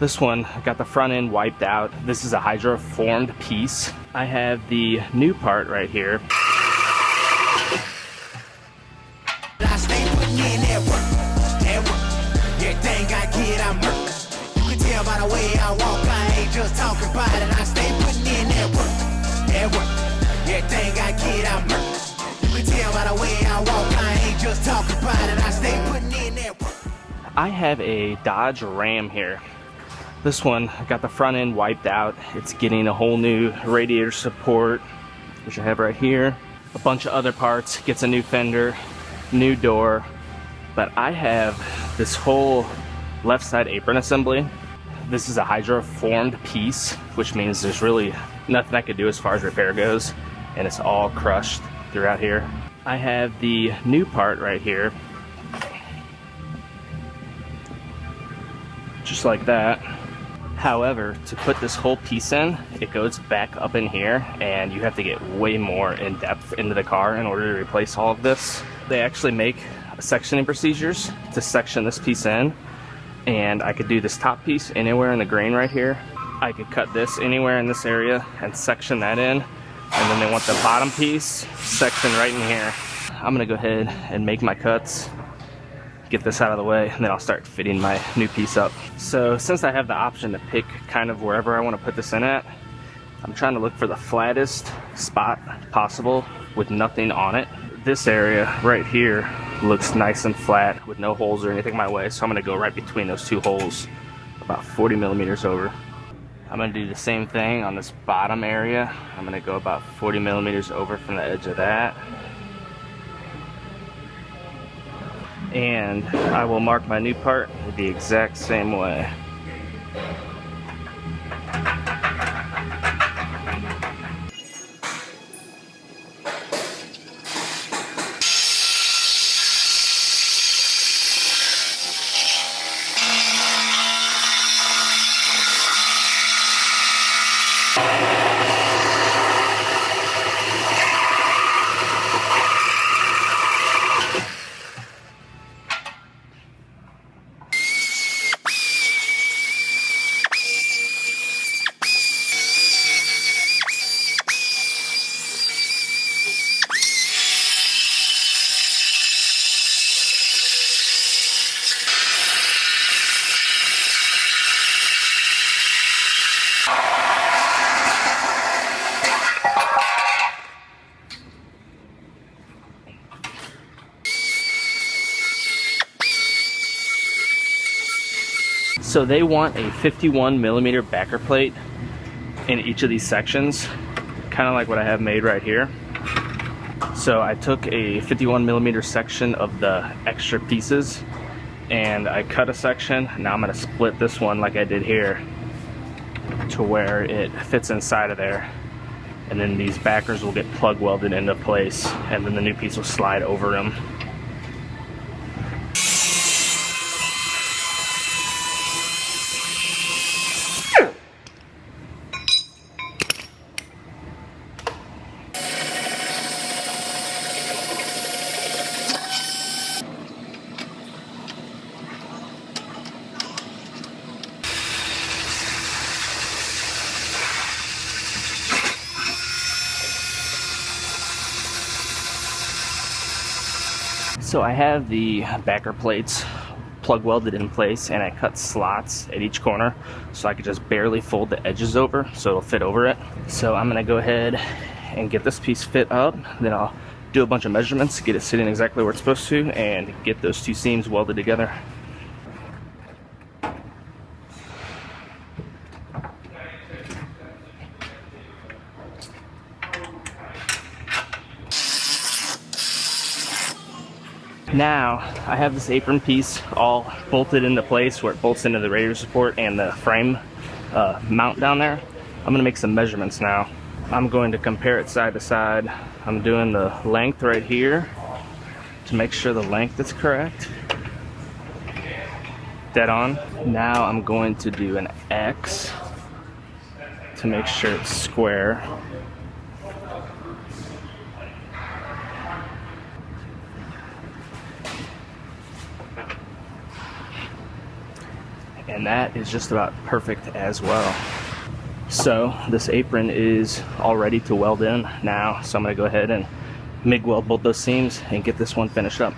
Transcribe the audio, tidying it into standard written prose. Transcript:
This one got the front end wiped out. This is a hydroformed piece. I have the new part right here. I stay putting in that work. Everything I get, I'm murk. You can tell by the way I walk, I ain't just talking about it. I stay putting in that work. Everything I get, I'm murk. You can tell by the way I walk, I ain't just talking about it. I stay putting in that work. I have a Dodge Ram here. This one got the front end wiped out. It's getting a whole new radiator support, which I have right here. A bunch of other parts, gets a new fender, new door. But I have this whole left side apron assembly. This is a hydroformed piece, which means there's really nothing I could do as far as repair goes. And it's all crushed throughout here. I have the new part right here. Just like that. However, to put this whole piece in, it goes back up in here and you have to get way more in depth into the car in order to replace all of this. They actually make sectioning procedures to section this piece in, and I could do this top piece anywhere in the grain right here. I could cut this anywhere in this area and section that in, and then they want the bottom piece sectioned right in here. I'm gonna go ahead and make my cuts, get this out of the way, and then I'll start fitting my new piece up. So since I have the option to pick kind of wherever I want to put this in at, I'm trying to look for the flattest spot possible with nothing on it. This area right here looks nice and flat with no holes or anything my way, so I'm going to go right between those two holes, about 40 millimeters over. I'm going to do the same thing on this bottom area. I'm going to go about 40 millimeters over from the edge of that. And I will mark my new part the exact same way. So they want a 51 millimeter backer plate in each of these sections, kind of like what I have made right here. So I took a 51 millimeter section of the extra pieces and I cut a section. Now I'm going to split this one like I did here to where it fits inside of there. And then these backers will get plug welded into place, and then the new piece will slide over them. So I have the backer plates plug welded in place, and I cut slots at each corner so I could just barely fold the edges over so it'll fit over it. So I'm gonna go ahead and get this piece fit up, then I'll do a bunch of measurements, get it sitting exactly where it's supposed to, and get those two seams welded together. Now, I have this apron piece all bolted into place where it bolts into the radiator support and the frame mount down there. I'm going to make some measurements now. I'm going to compare it side to side. I'm doing the length right here to make sure the length is correct. Dead on. Now I'm going to do an X to make sure it's square. and that is just about perfect as well. So this apron is all ready to weld in now, so I'm going to go ahead and MIG weld both those seams and get this one finished up.